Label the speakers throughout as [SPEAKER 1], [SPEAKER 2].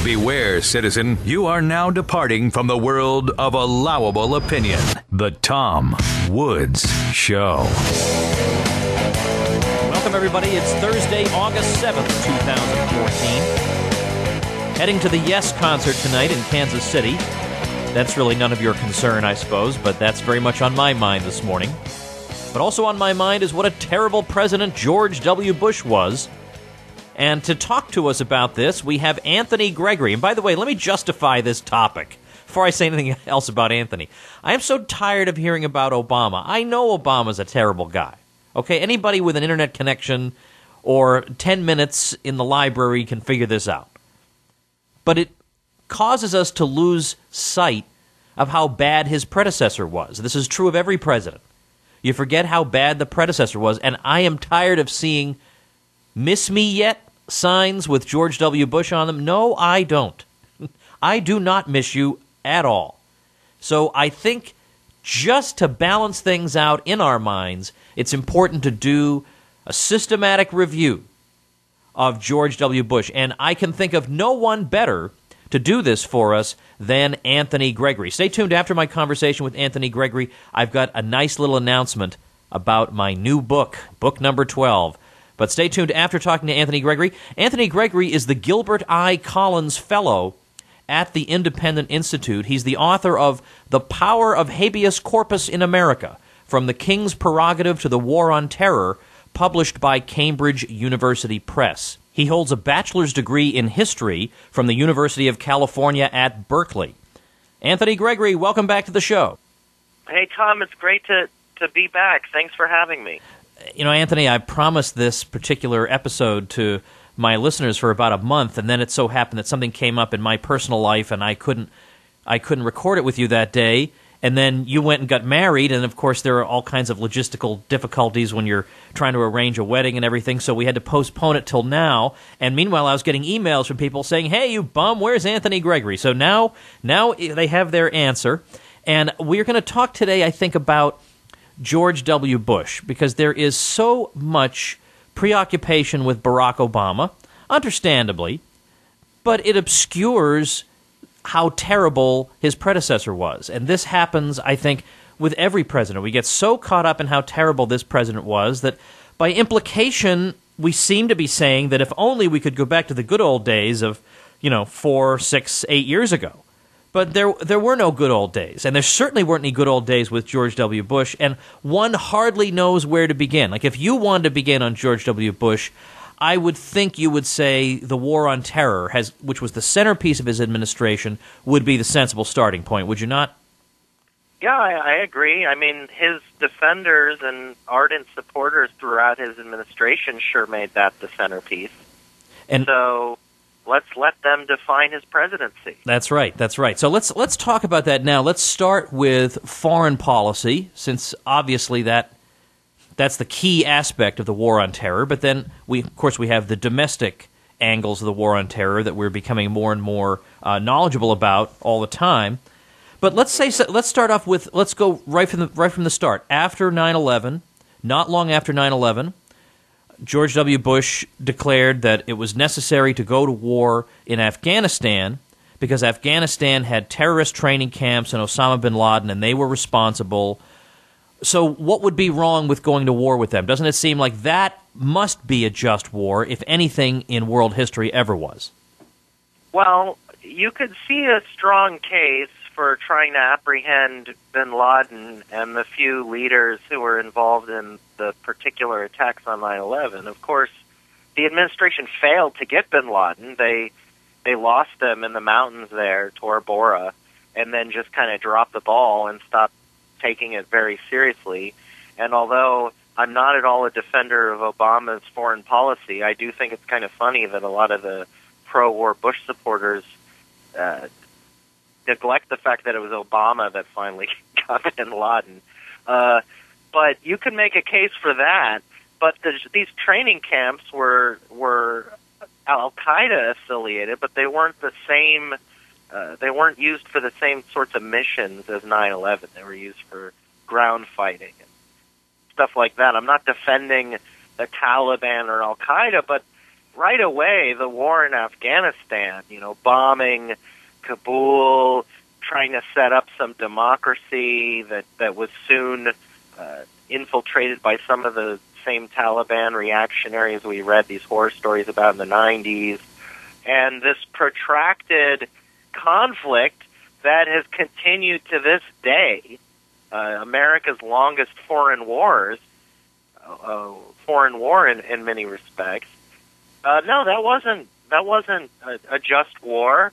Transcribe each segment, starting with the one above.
[SPEAKER 1] Beware, citizen, you are now departing from the world of allowable opinion. The Tom Woods Show.
[SPEAKER 2] Welcome, everybody. It's Thursday, August 7th, 2014. Heading to the Yes concert tonight in Kansas City. That's really none of your concern, I suppose, but that's very much on my mind this morning. But also on my mind is what a terrible president George W. Bush was. And to talk to us about this, we have Anthony Gregory. And by the way, let me justify this topic before I say anything else about Anthony. I am so tired of hearing about Obama. I know Obama's a terrible guy. Okay, anybody with an internet connection or 10 minutes in the library can figure this out. But it causes us to lose sight of how bad his predecessor was. This is true of every president. You forget how bad the predecessor was, and I am tired of seeing "Miss me yet" signs with George W. Bush on them. No, I don't. I do not miss you at all. So I think just to balance things out in our minds, it's important to do a systematic review of George W. Bush, and I can think of no one better to do this for us than Anthony Gregory. Stay tuned after my conversation with Anthony Gregory. I've got a nice little announcement about my new book, book number 12. But stay tuned after talking to Anthony Gregory. Anthony Gregory is the Gilbert I. Collins Fellow at the Independent Institute. He's the author of The Power of Habeas Corpus in America, From the King's Prerogative to the War on Terror, published by Cambridge University Press. He holds a bachelor's degree in history from the University of California at Berkeley. Anthony Gregory, welcome back to the show.
[SPEAKER 3] Hey, Tom, it's great to be back. Thanks for having me.
[SPEAKER 2] You know, Anthony, I promised this particular episode to my listeners for about a month, and then it so happened that something came up in my personal life, and I couldn't record it with you that day. And then you went and got married, and of course there are all kinds of logistical difficulties when you're trying to arrange a wedding and everything, so we had to postpone it till now. And meanwhile, I was getting emails from people saying, "Hey, you bum, where's Anthony Gregory?" So now they have their answer. And we're going to talk today, I think, about George W. Bush, because there is so much preoccupation with Barack Obama, understandably, but it obscures how terrible his predecessor was. And this happens, I think, with every president. We get so caught up in how terrible this president was that by implication, we seem to be saying that if only we could go back to the good old days of, 4, 6, 8 years ago. But there were no good old days, and there certainly weren't any good old days with George W. Bush, and one hardly knows where to begin. Like, if you wanted to begin on George W. Bush, I would think you would say the War on Terror, which was the centerpiece of his administration, would be the sensible starting point, would you not?
[SPEAKER 3] Yeah, I agree. I mean, his defenders and ardent supporters throughout his administration sure made that the centerpiece. And so let's let them define his presidency.
[SPEAKER 2] That's right. So let's talk about that now. Let's start with foreign policy, since obviously that's the key aspect of the War on Terror. But then, we have the domestic angles of the War on Terror that we're becoming more and more knowledgeable about all the time. But let's start off with, let's go right from the start. After 9/11, not long after 9/11, George W. Bush declared that it was necessary to go to war in Afghanistan because Afghanistan had terrorist training camps and Osama bin Laden, and they were responsible. So what would be wrong with going to war with them? Doesn't it seem like that must be a just war, if anything in world history ever was?
[SPEAKER 3] Well, you could see a strong case for trying to apprehend bin Laden and the few leaders who were involved in the particular attacks on 9/11. Of course, the administration failed to get bin Laden. They lost him in the mountains there, Tora Bora, and then just kind of dropped the ball and stopped taking it very seriously. And although I'm not at all a defender of Obama's foreign policy, I do think it's kind of funny that a lot of the pro-war Bush supporters neglect the fact that it was Obama that finally got bin Laden. But you can make a case for that. But these training camps were Al-Qaeda affiliated, but they weren't the same. They weren't used for the same sorts of missions as 9/11. They were used for ground fighting and stuff like that. I'm not defending the Taliban or Al-Qaeda, but right away, the war in Afghanistan, bombing Kabul, trying to set up some democracy that was soon infiltrated by some of the same Taliban reactionaries we read these horror stories about in the 90s, and this protracted conflict that has continued to this day, America's longest foreign war in many respects. No, that wasn't a just war.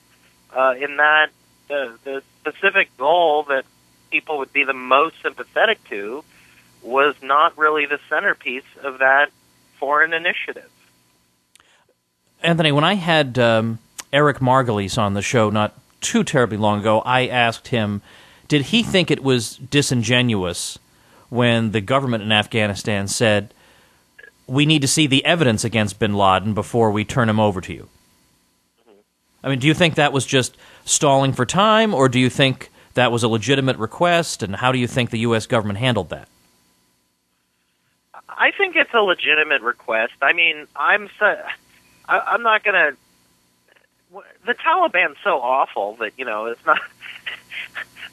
[SPEAKER 3] In that the specific goal that people would be the most sympathetic to was not really the centerpiece of that foreign initiative.
[SPEAKER 2] Anthony, when I had Eric Margulies on the show not too terribly long ago, I asked him, did he think it was disingenuous when the government in Afghanistan said, we need to see the evidence against bin Laden before we turn him over to you? I mean, do you think that was just stalling for time, or do you think that was a legitimate request, and how do you think the U.S. government handled that?
[SPEAKER 3] I think it's a legitimate request. I mean, I'm not going to... The Taliban's so awful that, it's not...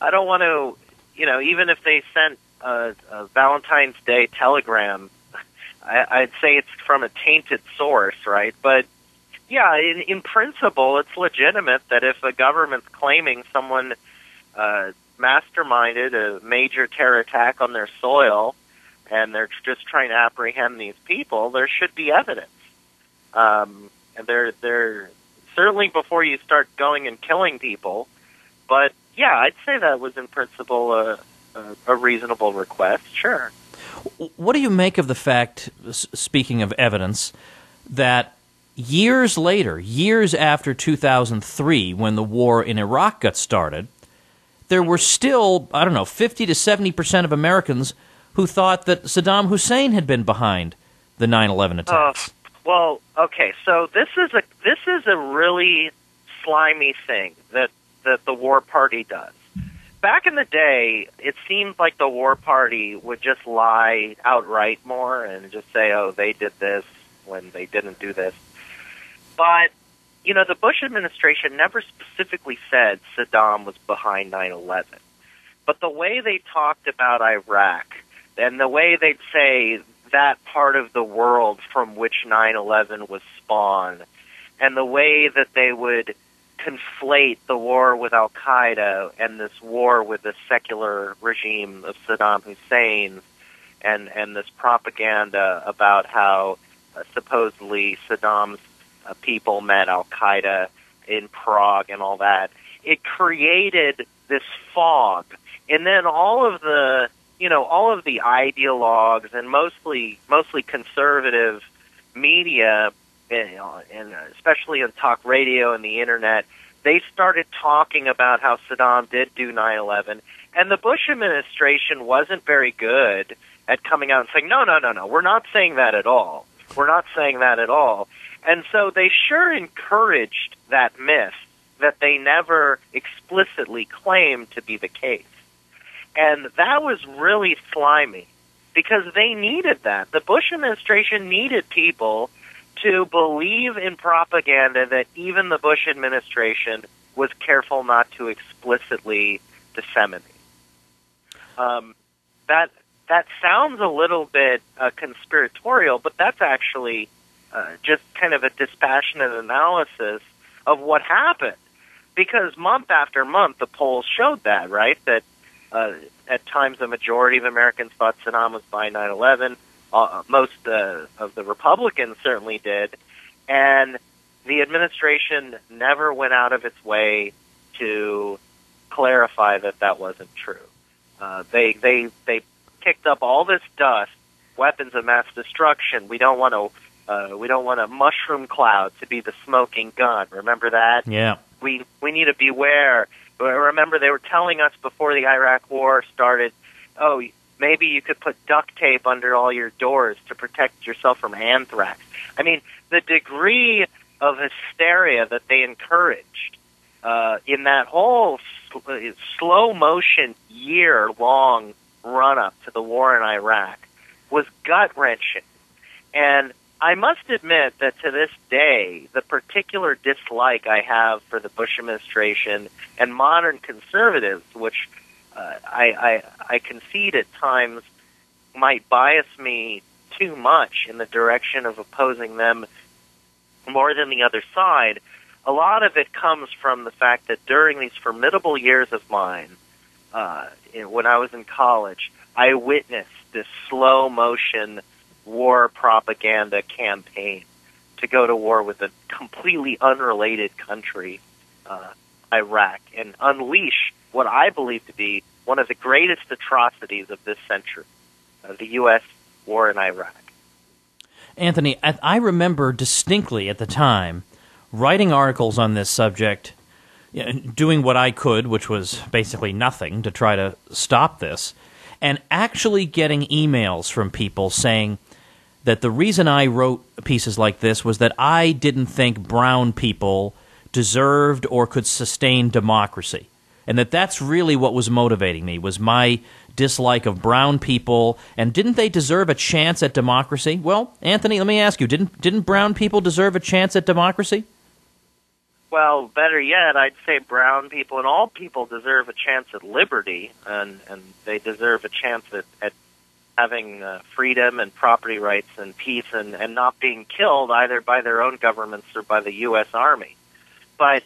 [SPEAKER 3] I don't want to, even if they sent a Valentine's Day telegram, I'd say it's from a tainted source, right? But, yeah, in principle, it's legitimate that if a government's claiming someone masterminded a major terror attack on their soil and they're just trying to apprehend these people, there should be evidence. And they're certainly before you start going and killing people. But, yeah, I'd say that was in principle a reasonable request, sure.
[SPEAKER 2] What do you make of the fact, speaking of evidence, that years later, years after 2003, when the war in Iraq got started, there were still, 50 to 70% of Americans who thought that Saddam Hussein had been behind the 9/11 attacks?
[SPEAKER 3] Well, okay, so this is a really slimy thing that the war party does. Back in the day, it seemed like the war party would just lie outright more and just say, oh, they did this when they didn't do this. But, the Bush administration never specifically said Saddam was behind 9/11. But the way they talked about Iraq and the way they'd say that part of the world from which 9/11 was spawned and the way that they would conflate the war with Al-Qaeda and this war with the secular regime of Saddam Hussein and this propaganda about how supposedly Saddam's people met Al-Qaeda in Prague and all that. It created this fog. And then all of the ideologues and mostly conservative media, and especially on talk radio and the internet, they started talking about how Saddam did do 9/11, and the Bush administration wasn't very good at coming out and saying, no, we're not saying that at all. We're not saying that at all. And so they sure encouraged that myth that they never explicitly claimed to be the case. And that was really slimy because they needed that. The Bush administration needed people to believe in propaganda that even the Bush administration was careful not to explicitly disseminate. That sounds a little bit conspiratorial, but that's actually just kind of a dispassionate analysis of what happened. Because month after month, the polls showed that, right? That at times the majority of Americans thought Saddam was behind 9/11. Most of the Republicans certainly did. And the administration never went out of its way to clarify that that wasn't true. They kicked up all this dust, weapons of mass destruction. We don't want a mushroom cloud to be the smoking gun. Remember that?
[SPEAKER 2] Yeah.
[SPEAKER 3] We need to beware. Remember, they were telling us before the Iraq War started, oh, maybe you could put duct tape under all your doors to protect yourself from anthrax. I mean, the degree of hysteria that they encouraged in that whole slow-motion year-long run-up to the war in Iraq was gut-wrenching. And I must admit that to this day, the particular dislike I have for the Bush administration and modern conservatives, which I concede at times might bias me too much in the direction of opposing them more than the other side, a lot of it comes from the fact that during these formidable years of mine, when I was in college, I witnessed this slow-motion war propaganda campaign to go to war with a completely unrelated country, Iraq, and unleash what I believe to be one of the greatest atrocities of this century, the U.S. war in Iraq.
[SPEAKER 2] Anthony, I remember distinctly at the time writing articles on this subject, doing what I could, which was basically nothing, to try to stop this, and actually getting emails from people saying that the reason I wrote pieces like this was that I didn't think brown people deserved or could sustain democracy, and that's really what was motivating me, was my dislike of brown people, and didn't they deserve a chance at democracy? Well, Anthony, let me ask you, didn't brown people deserve a chance at democracy?
[SPEAKER 3] Well, better yet, I'd say brown people and all people deserve a chance at liberty, and they deserve a chance at having freedom and property rights and peace and not being killed either by their own governments or by the U.S. Army. But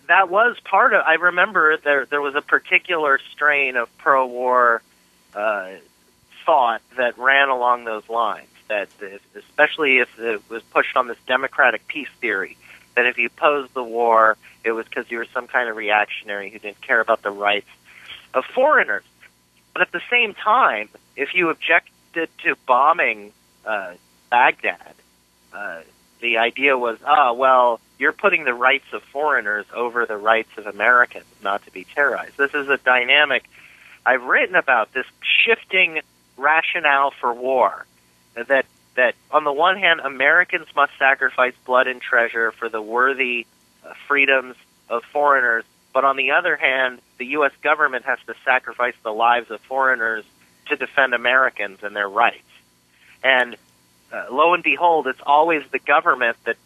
[SPEAKER 3] that was part of, I remember there was a particular strain of pro-war thought that ran along those lines, that especially if it was pushed on this democratic peace theory, that if you opposed the war, it was because you were some kind of reactionary who didn't care about the rights of foreigners. But at the same time, if you objected to bombing Baghdad, the idea was, well, you're putting the rights of foreigners over the rights of Americans not to be terrorized. This is a dynamic I've written about, this shifting rationale for war, that on the one hand, Americans must sacrifice blood and treasure for the worthy freedoms of foreigners, but on the other hand, the U.S. government has to sacrifice the lives of foreigners to defend Americans and their rights. And lo and behold, it's always the government that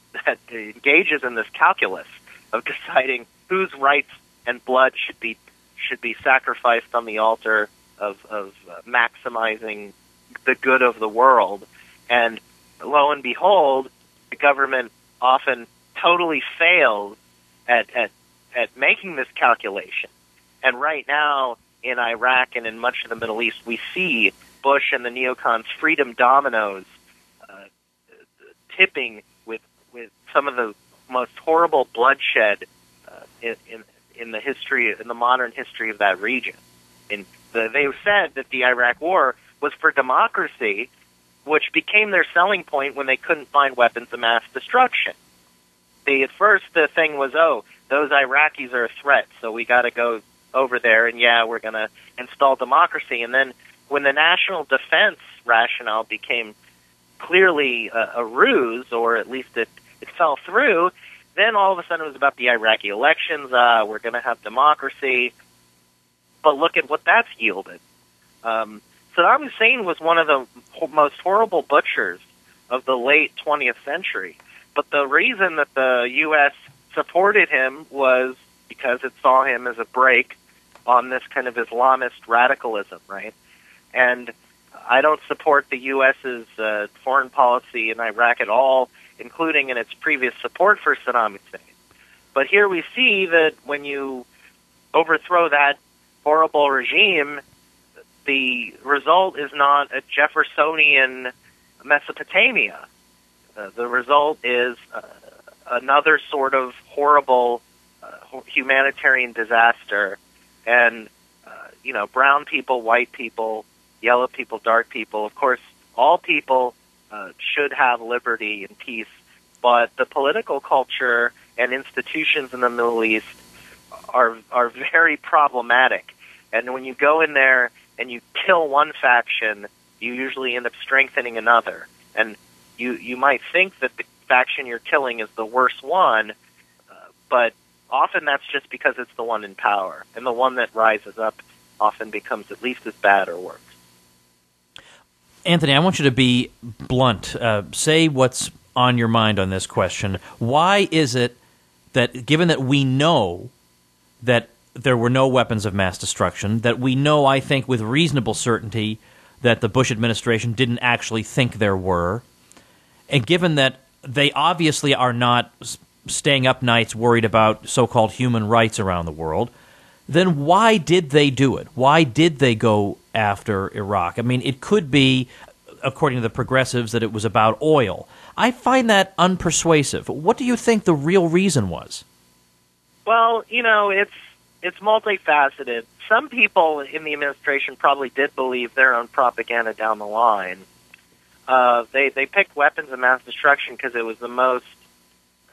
[SPEAKER 3] engages in this calculus of deciding whose rights and blood should be sacrificed on the altar of maximizing the good of the world. And lo and behold, the government often totally fails at making this calculation. And right now in Iraq and in much of the Middle East, we see Bush and the neocons' freedom dominoes tipping with some of the most horrible bloodshed in the history, in the modern history of that region. They said that the Iraq War was for democracy, which became their selling point when they couldn't find weapons of mass destruction. At first the thing was, those Iraqis are a threat, so we got to go over there and we're going to install democracy. And then when the national defense rationale became clearly a ruse, or at least it fell through, then all of a sudden it was about the Iraqi elections. We're going to have democracy. But look at what that's yielded. Saddam Hussein was one of the most horrible butchers of the late 20th century. But the reason that the U.S. supported him was because it saw him as a break on this kind of Islamist radicalism, right? And I don't support the U.S.'s foreign policy in Iraq at all, including in its previous support for Saddam Hussein. But here we see that when you overthrow that horrible regime, the result is not a Jeffersonian Mesopotamia. The result is another sort of horrible humanitarian disaster. And, brown people, white people, yellow people, dark people, of course, all people should have liberty and peace. But the political culture and institutions in the Middle East are very problematic. And when you go in there and you kill one faction, you usually end up strengthening another. And you might think that the faction you're killing is the worst one, but often that's just because it's the one in power. And the one that rises up often becomes at least as bad or worse.
[SPEAKER 2] Anthony, I want you to be blunt. Say what's on your mind on this question. Why is it that, given that we know that there were no weapons of mass destruction, that we know, I think, with reasonable certainty that the Bush administration didn't actually think there were, and given that they obviously are not staying up nights worried about so-called human rights around the world, then why did they do it? Why did they go after Iraq? I mean, it could be, according to the progressives, that it was about oil. I find that unpersuasive. What do you think the real reason was?
[SPEAKER 3] Well, it's multifaceted. Some people in the administration probably did believe their own propaganda down the line. They picked weapons of mass destruction because it was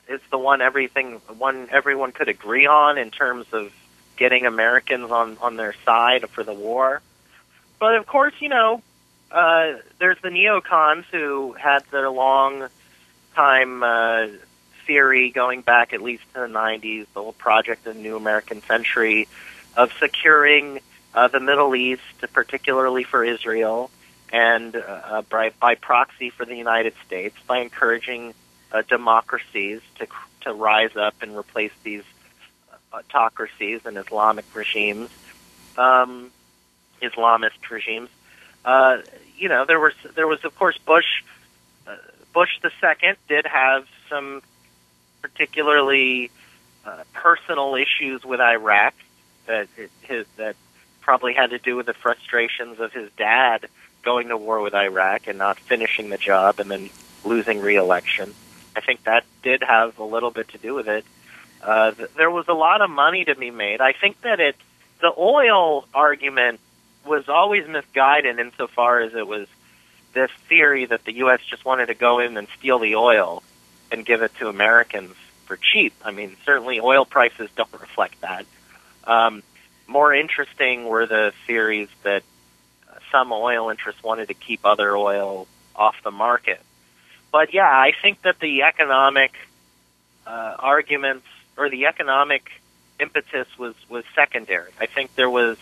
[SPEAKER 3] it's the one everyone could agree on in terms of getting Americans on their side for the war. But of course, there's the neocons who had their long time theory going back at least to the 90s, the whole project of the New American Century of securing the Middle East, particularly for Israel, and by proxy for the United States, by encouraging democracies to rise up and replace these autocracies and Islamic regimes, Islamist regimes. There was of course Bush the second did have some particularly personal issues with Iraq that probably had to do with the frustrations of his dad going to war with Iraq and not finishing the job and then losing re-election. I think that did have a little bit to do with it. There was a lot of money to be made. I think that the oil argument was always misguided insofar as it was this theory that the U.S. just wanted to go in and steal the oil and give it to Americans for cheap. I mean, certainly oil prices don't reflect that. More interesting were the theories that some oil interests wanted to keep other oil off the market. But yeah, I think that the economic arguments or the economic impetus was secondary. I think there was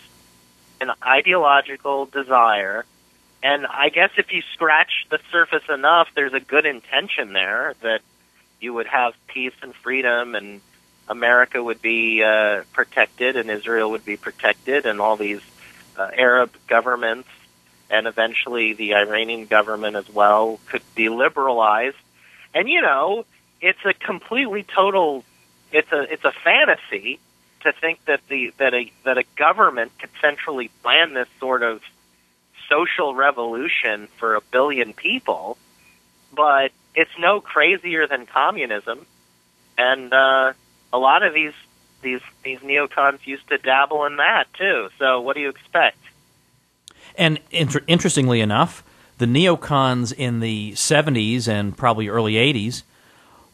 [SPEAKER 3] an ideological desire, and I guess if you scratch the surface enough, there's a good intention there that you would have peace and freedom, and America would be protected, and Israel would be protected, and all these Arab governments, and eventually the Iranian government as well, could be liberalized. And it's a completely total. It's a fantasy to think that a government could centrally plan this sort of social revolution for 1 billion people, but it's no crazier than communism. And a lot of these neocons used to dabble in that too. So what do you expect?
[SPEAKER 2] And interestingly enough, the neocons in the 70s and probably early 80s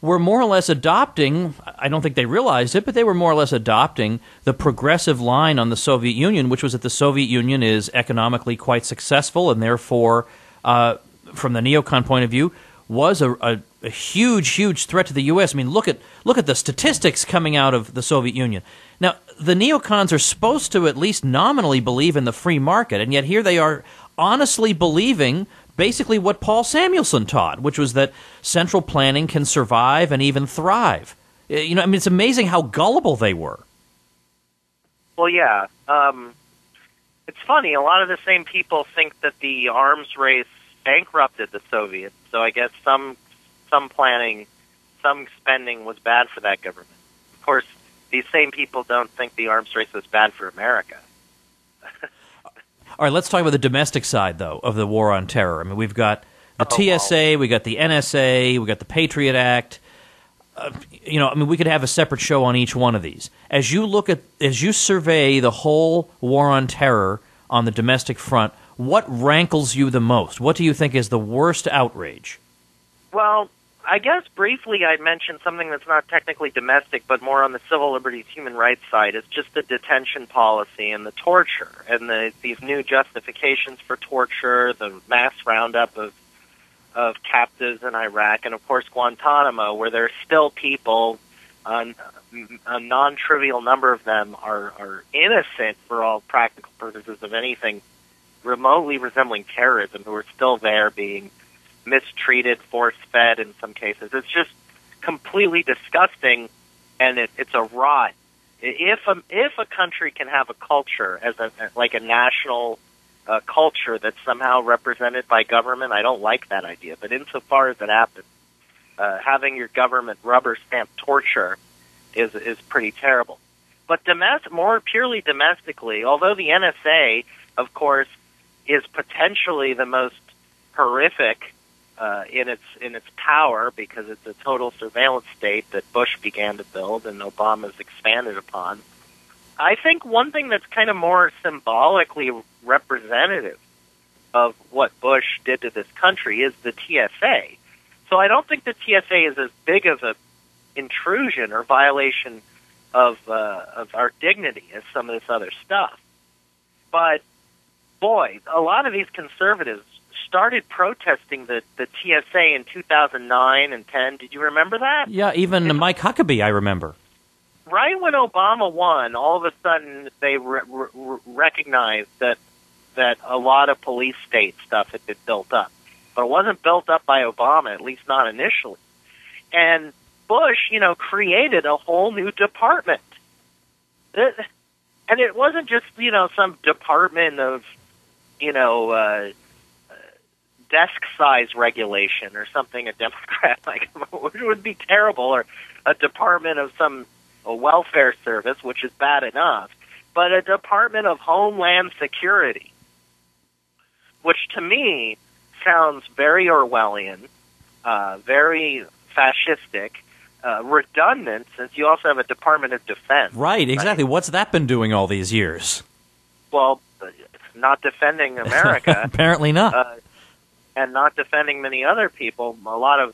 [SPEAKER 2] were more or less adopting, I don't think they realized it, but they were more or less adopting the progressive line on the Soviet Union, which was that the Soviet Union is economically quite successful and therefore, from the neocon point of view, was a huge, huge threat to the U.S. I mean, look at the statistics coming out of the Soviet Union. Now, the neocons are supposed to at least nominally believe in the free market, and yet here they are honestly believing basically what Paul Samuelson taught, which was that central planning can survive and even thrive. It's amazing how gullible they were.
[SPEAKER 3] Well, yeah. It's funny. A lot of the same people think that the arms race bankrupted the Soviets. So I guess some planning, some spending was bad for that government. Of course, these same people don't think the arms race was bad for America.
[SPEAKER 2] All right, let's talk about the domestic side, though, of the war on terror. I mean, we've got the TSA, we got the NSA, we got the Patriot Act. We could have a separate show on each one of these. As you survey the whole war on terror on the domestic front, what rankles you the most? What do you think is the worst outrage?
[SPEAKER 3] Well, I guess briefly I'd mention something that's not technically domestic, but more on the civil liberties, human rights side, is just the detention policy and the torture and these new justifications for torture, the mass roundup of captives in Iraq, and of course Guantanamo, where there's still people, a non-trivial number of them are innocent for all practical purposes of anything remotely resembling terrorism who are still there being mistreated, force-fed in some cases. It's just completely disgusting, and it's a rot. If a country can have a culture as like a national culture that's somehow represented by government, I don't like that idea. But insofar as it happens, having your government rubber stamp torture is pretty terrible. But more purely domestically, although the NSA, of course, is potentially the most horrific in its power because it's a total surveillance state that Bush began to build and Obama's expanded upon. I think one thing that's kind of more symbolically representative of what Bush did to this country is the TSA. So I don't think the TSA is as big of an intrusion or violation of our dignity as some of this other stuff. But boy, a lot of these conservatives started protesting the TSA in 2009 and 10. Did you remember that?
[SPEAKER 2] Yeah, even Mike Huckabee, I remember.
[SPEAKER 3] Right when Obama won, all of a sudden they recognized that a lot of police state stuff had been built up. But it wasn't built up by Obama, at least not initially. And Bush, created a whole new department. And it wasn't just, some department of, desk size regulation or something a Democrat like, which would be terrible, or a department of a welfare service, which is bad enough, but a Department of Homeland Security, which to me sounds very Orwellian, very fascistic, redundant, since you also have a Department of Defense.
[SPEAKER 2] Right, exactly. What's that been doing all these years?
[SPEAKER 3] Well, not defending America.
[SPEAKER 2] Apparently not.
[SPEAKER 3] And not defending many other people. A lot of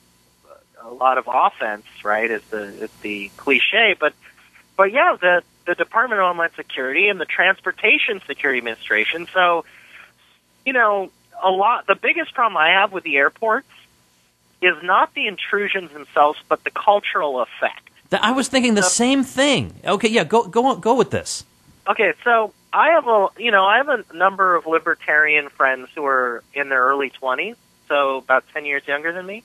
[SPEAKER 3] offense, right, is the cliche. But yeah, the Department of Homeland Security and the Transportation Security Administration. So, the biggest problem I have with the airports is not the intrusions themselves, but the cultural effect.
[SPEAKER 2] I was thinking the same thing. Okay, yeah, go with this.
[SPEAKER 3] Okay, so I have a number of libertarian friends who are in their early 20s, so about 10 years younger than me,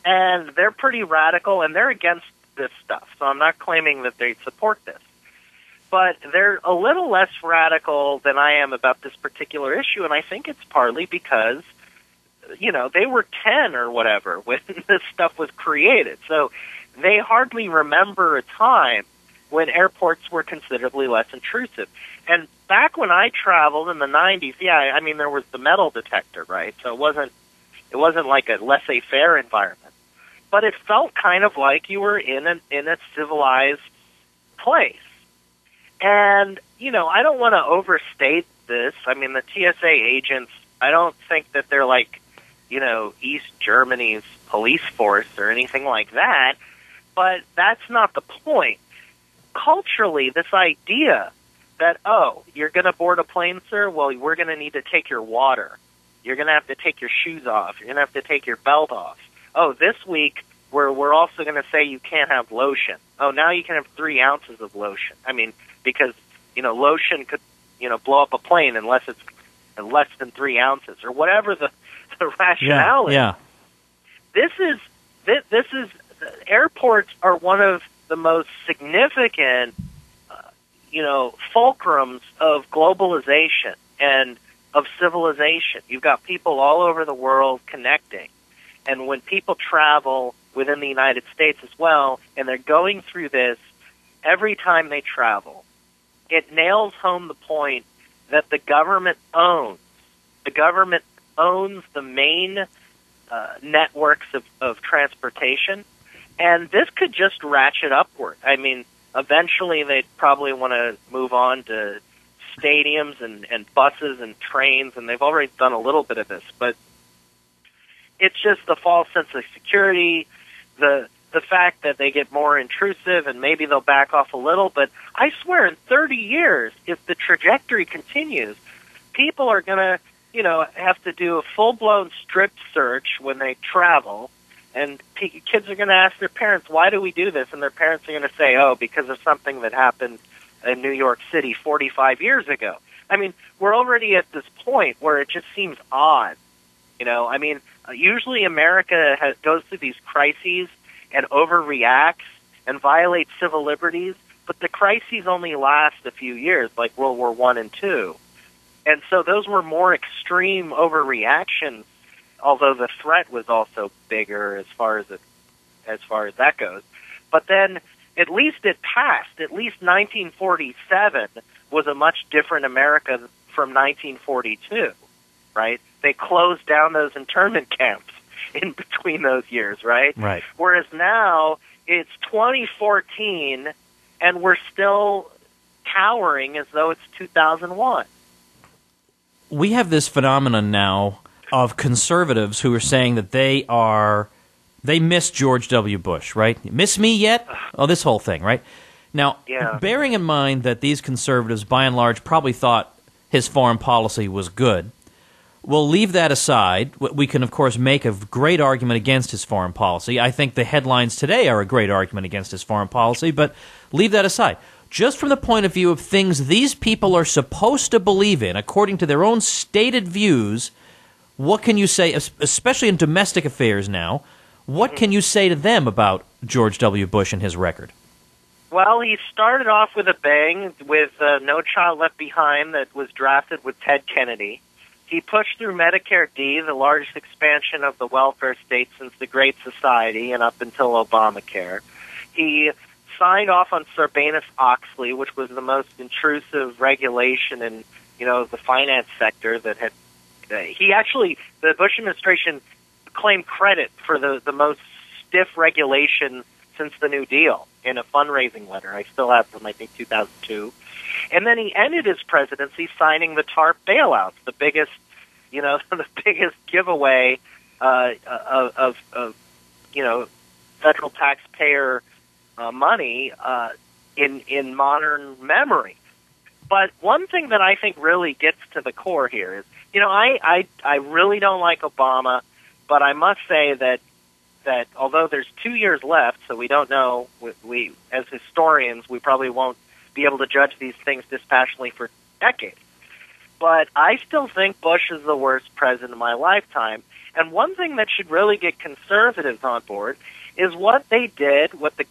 [SPEAKER 3] and they're pretty radical, and they're against this stuff. So I'm not claiming that they support this, but they're a little less radical than I am about this particular issue, and I think it's partly because they were 10 or whatever when this stuff was created, so they hardly remember a time when airports were considerably less intrusive. And back when I traveled in the 90s, there was the metal detector, right? So it wasn't like a laissez-faire environment. But it felt kind of like you were in a civilized place. And, I don't want to overstate this. I mean, the TSA agents, I don't think that they're like, East Germany's police force or anything like that. But that's not the point. Culturally, this idea that, you're going to board a plane, sir? Well, we're going to need to take your water. You're going to have to take your shoes off. You're going to have to take your belt off. Oh, this week, we're also going to say you can't have lotion. Oh, now you can have 3 ounces of lotion. I mean, because, lotion could, blow up a plane unless it's less than 3 ounces or whatever the rationale is.
[SPEAKER 2] Yeah.
[SPEAKER 3] This is airports are one of the most significant, fulcrums of globalization and of civilization. You've got people all over the world connecting. And when people travel within the United States as well, and they're going through this every time they travel, it nails home the point that the government owns. The government owns the main networks of transportation. And this could just ratchet upward. I mean, eventually they'd probably want to move on to stadiums and buses and trains, and they've already done a little bit of this. But it's just the false sense of security, the fact that they get more intrusive, and maybe they'll back off a little. But I swear, in 30 years, if the trajectory continues, people are going to, have to do a full-blown strip search when they travel. And kids are going to ask their parents, why do we do this? And their parents are going to say, because of something that happened in New York City 45 years ago. I mean, we're already at this point where it just seems odd. You know, I mean, usually America goes through these crises and overreacts and violates civil liberties, but the crises only last a few years, like World War I and II. And so those were more extreme overreactions, although the threat was also bigger as far as that goes. But then at least it passed. At least 1947 was a much different America from 1942, right? They closed down those internment camps in between those years, right?
[SPEAKER 2] Right.
[SPEAKER 3] Whereas now it's 2014 and we're still cowering as though it's 2001.
[SPEAKER 2] We have this phenomenon now of conservatives who are saying that they miss George W. Bush, right? Miss me yet? Oh, this whole thing, right? Now, bearing in mind that these conservatives, by and large, probably thought his foreign policy was good, we'll leave that aside. We can, of course, make a great argument against his foreign policy. I think the headlines today are a great argument against his foreign policy, but leave that aside. Just from the point of view of things these people are supposed to believe in, according to their own stated views, what can you say, especially in domestic affairs now, what can you say to them about George W. Bush and his record?
[SPEAKER 3] Well, he started off with a bang with No Child Left Behind that was drafted with Ted Kennedy. He pushed through Medicare D, the largest expansion of the welfare state since the Great Society and up until Obamacare. He signed off on Sarbanes-Oxley, which was the most intrusive regulation in, the finance sector that had. The Bush administration claimed credit for the most stiff regulation since the New Deal in a fundraising letter. I still have from, I think, 2002. And then he ended his presidency signing the TARP bailouts, the biggest, the biggest giveaway of federal taxpayer money in modern memory. But one thing that I think really gets to the core here is, I really don't like Obama, but I must say that although there's 2 years left, so we don't know, we as historians, we probably won't be able to judge these things dispassionately for decades. But I still think Bush is the worst president of my lifetime. And one thing that should really get conservatives on board is what they did, what the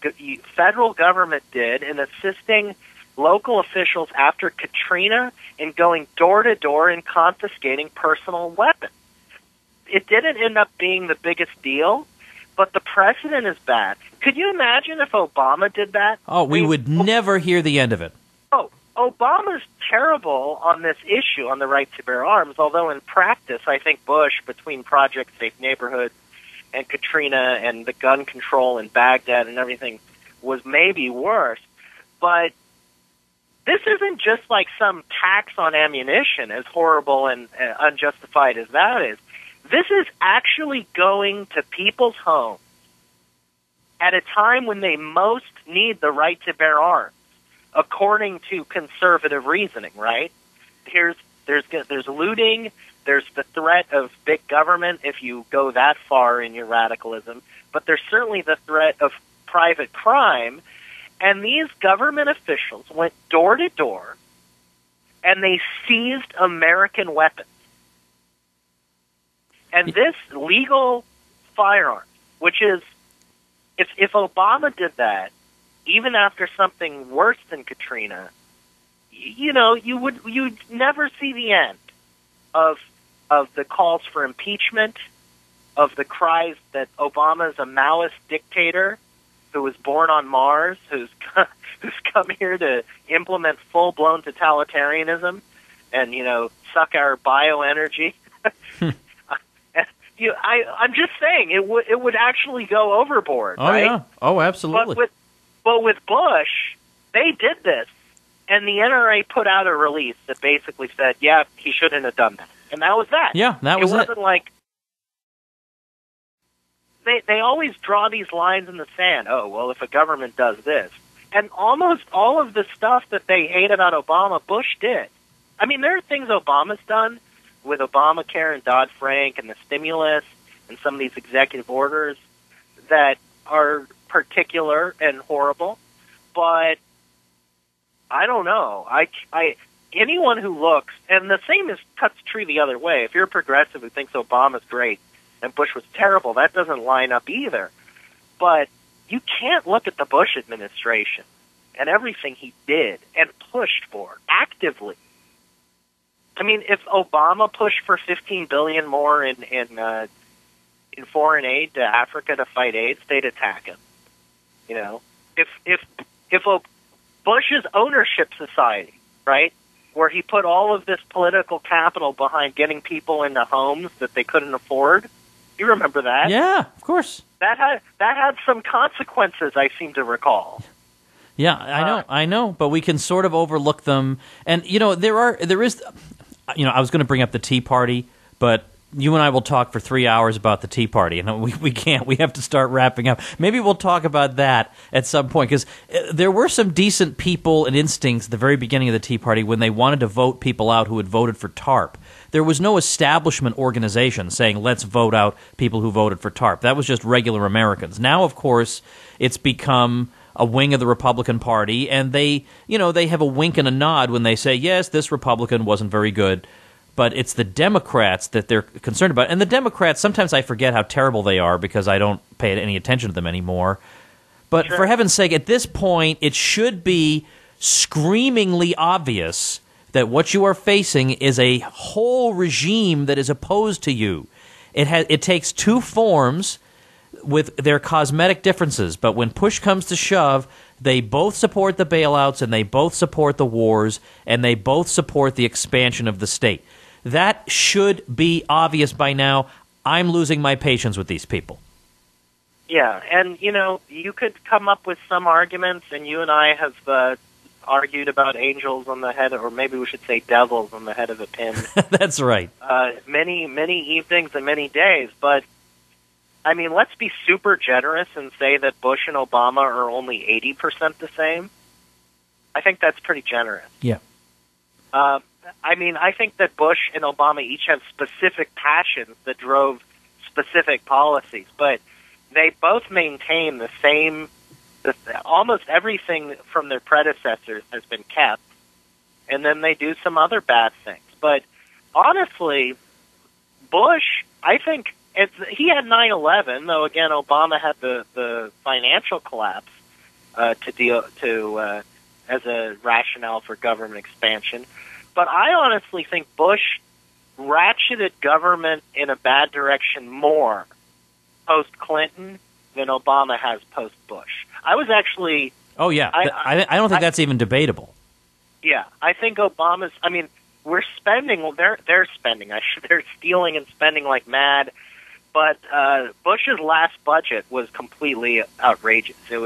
[SPEAKER 3] federal government did in assisting local officials after Katrina in going door to door and confiscating personal weapons. It didn't end up being the biggest deal, but the precedent is bad. Could you imagine if Obama did that?
[SPEAKER 2] Oh, we would never hear the end of it.
[SPEAKER 3] Oh, Obama's terrible on this issue, on the right to bear arms, although in practice, I think Bush, between Project Safe Neighborhoods and Katrina and the gun control in Baghdad and everything, was maybe worse. But this isn't just like some tax on ammunition, as horrible and unjustified as that is. This is actually going to people's homes at a time when they most need the right to bear arms, according to conservative reasoning, right? There's looting, there's the threat of big government if you go that far in your radicalism, but there's certainly the threat of private crime, and these government officials went door to door and they seized American weapons. And this legal firearm, which is, if Obama did that, even after something worse than Katrina, you'd never see the end of the calls for impeachment, of the cries that Obama's a Maoist dictator who was born on Mars, who's come here to implement full-blown totalitarianism and, suck our bioenergy. I'm just saying it would actually go overboard.
[SPEAKER 2] Oh,
[SPEAKER 3] right?
[SPEAKER 2] yeah. Oh, absolutely.
[SPEAKER 3] But with Bush, they did this, and the NRA put out a release that basically said, yeah, he shouldn't have done that. And that was that.
[SPEAKER 2] Yeah, that was it.
[SPEAKER 3] It wasn't like they always draw these lines in the sand. Oh, well, if a government does this. And almost all of the stuff that they hate about Obama, Bush did. I mean, there are things Obama's done with Obamacare and Dodd-Frank and the stimulus and some of these executive orders that are particular and horrible. But I don't know. anyone who looks, and the same cuts true the other way. If you're a progressive who thinks Obama's great and Bush was terrible, that doesn't line up either. But you can't look at the Bush administration and everything he did and pushed for actively. I mean, if Obama pushed for $15 billion more in foreign aid to Africa to fight AIDS, they'd attack him. You know, if Bush's ownership society, right, where he put all of this political capital behind getting people into homes that they couldn't afford, you remember that?
[SPEAKER 2] Yeah, of course.
[SPEAKER 3] That had some consequences, I seem to recall.
[SPEAKER 2] Yeah, I know, but we can sort of overlook them. And you know, there is, you know, I was going to bring up the Tea Party, but you and I will talk for 3 hours about the Tea Party, and we can't. We have to start wrapping up. Maybe we'll talk about that at some point, because there were some decent people and instincts at the very beginning of the Tea Party when they wanted to vote people out who had voted for TARP. There was no establishment organization saying, let's vote out people who voted for TARP. That was just regular Americans. Now, of course, it's become a wing of the Republican Party, and they have a wink and a nod when they say, yes, this Republican wasn't very good. But it's the Democrats that they're concerned about. And the Democrats, sometimes I forget how terrible they are because I don't pay any attention to them anymore. But for heaven's sake, at this point, it should be screamingly obvious that what you are facing is a whole regime that is opposed to you. It takes two forms with their cosmetic differences, but when push comes to shove, they both support the bailouts, and they both support the wars, and they both support the expansion of the state. That should be obvious by now. I'm losing my patience with these people.
[SPEAKER 3] Yeah, and, you know, you could come up with some arguments, and you and I have argued about angels on the head, or maybe we should say devils on the head of a pin.
[SPEAKER 2] That's right.
[SPEAKER 3] Many evenings and many days, but, I mean, let's be super generous and say that Bush and Obama are only 80% the same. I think that's pretty generous.
[SPEAKER 2] Yeah.
[SPEAKER 3] I mean, I think that Bush and Obama each have specific passions that drove specific policies, but they both maintain the same, almost everything from their predecessors has been kept, and then they do some other bad things. But honestly, Bush, I think, he had 9/11, though again, Obama had the financial collapse as a rationale for government expansion. But I honestly think Bush ratcheted government in a bad direction more post-Clinton than Obama has post-Bush. I was actually...
[SPEAKER 2] Oh, yeah. I don't think that's even debatable.
[SPEAKER 3] Yeah. I think Obama's... I mean, we're spending... Well, they're spending. They're stealing and spending like mad. But Bush's last budget was completely outrageous. It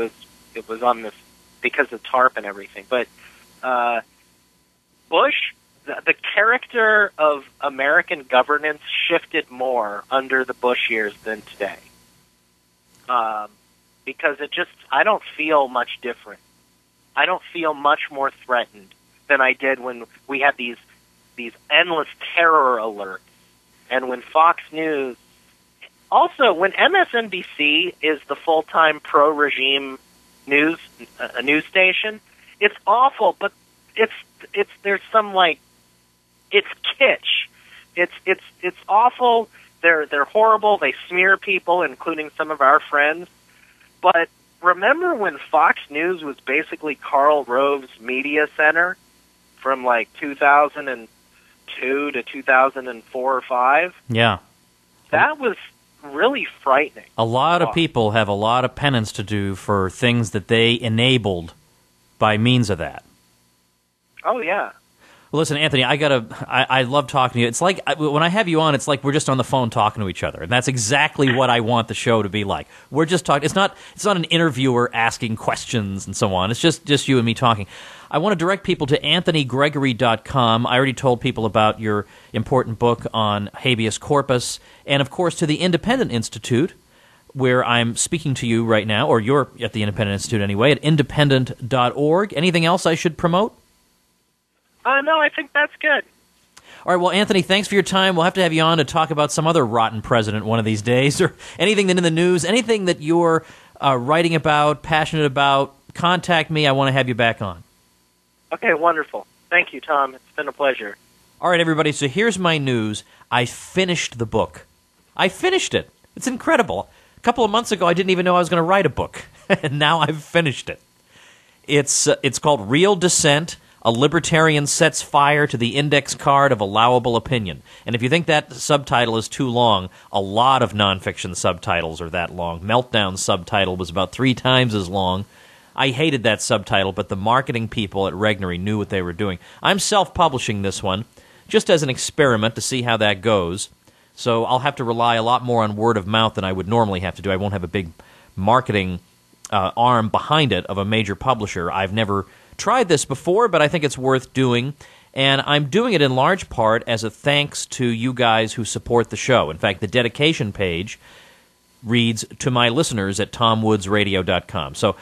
[SPEAKER 3] was on this... because of TARP and everything. But Bush... The character of American governance shifted more under the Bush years than today. Because I don't feel much different. I don't feel much more threatened than I did when we had these endless terror alerts. And when Fox News, also when MSNBC is the full-time pro-regime news station, it's awful, but there's some like, it's kitsch. It's awful. They're horrible. They smear people, including some of our friends. But remember when Fox News was basically Karl Rove's media center from like 2002 to 2004 or 5?
[SPEAKER 2] Yeah.
[SPEAKER 3] That was really frightening.
[SPEAKER 2] A lot of people have a lot of penance to do for things that they enabled by means of that.
[SPEAKER 3] Oh, yeah.
[SPEAKER 2] Well, listen, Anthony, I love talking to you. It's like, when I have you on, it's like we're just on the phone talking to each other. And that's exactly what I want the show to be like. We're just talking. It's not an interviewer asking questions and so on. It's just you and me talking. I want to direct people to anthonygregory.com. I already told people about your important book on habeas corpus. And, of course, to the Independent Institute, where I'm speaking to you right now, or you're at the Independent Institute anyway, at independent.org. Anything else I should promote?
[SPEAKER 3] No, I think that's good.
[SPEAKER 2] All right, well, Anthony, thanks for your time. We'll have to have you on to talk about some other rotten president one of these days, or anything that in the news, anything that you're writing about, passionate about. Contact me. I want to have you back on.
[SPEAKER 3] Okay, wonderful. Thank you, Tom. It's been a pleasure.
[SPEAKER 2] All right, everybody, so here's my news. I finished the book. I finished it. It's incredible. A couple of months ago, I didn't even know I was going to write a book, and now I've finished it. It's called Real Dissent, A Libertarian Sets Fire to the Index Card of Allowable Opinion. And if you think that subtitle is too long, a lot of nonfiction subtitles are that long. Meltdown's subtitle was about 3 times as long. I hated that subtitle, but the marketing people at Regnery knew what they were doing. I'm self-publishing this one, just as an experiment to see how that goes. So I'll have to rely a lot more on word of mouth than I would normally have to do. I won't have a big marketing arm behind it of a major publisher. I've never tried this before, but I think it's worth doing. And I'm doing it in large part as a thanks to you guys who support the show. In fact, the dedication page reads, "To my listeners at tomwoodsradio.com." So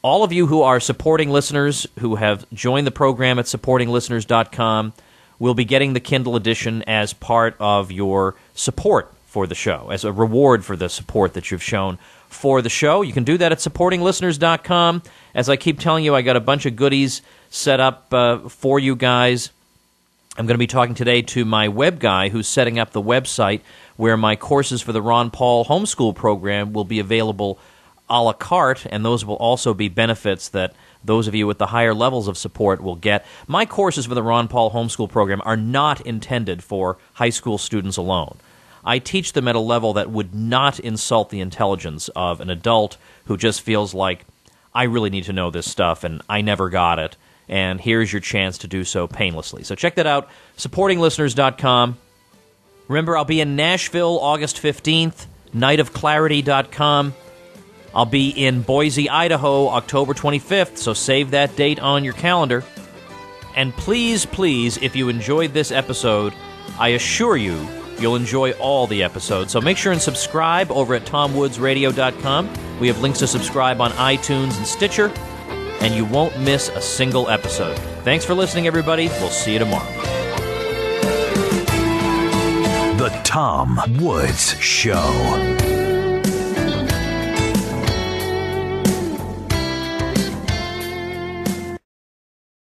[SPEAKER 2] all of you who are supporting listeners, who have joined the program at supportinglisteners.com, will be getting the Kindle edition as part of your support for the show, as a reward for the support that you've shown for the show. You can do that at supportinglisteners.com. As I keep telling you, I got a bunch of goodies set up for you guys. I'm going to be talking today to my web guy who's setting up the website where my courses for the Ron Paul homeschool program will be available a la carte, and those will also be benefits that those of you with the higher levels of support will get. My courses for the Ron Paul homeschool program are not intended for high school students alone. I teach them at a level that would not insult the intelligence of an adult who just feels like, I really need to know this stuff and I never got it, and here's your chance to do so painlessly. So check that out, supportinglisteners.com. Remember, I'll be in Nashville August 15th, nightofclarity.com. I'll be in Boise, Idaho, October 25th, so save that date on your calendar. And please, please, if you enjoyed this episode, I assure you, you'll enjoy all the episodes. So make sure and subscribe over at tomwoodsradio.com. We have links to subscribe on iTunes and Stitcher, and you won't miss a single episode. Thanks for listening, everybody. We'll see you tomorrow.
[SPEAKER 1] The Tom Woods Show.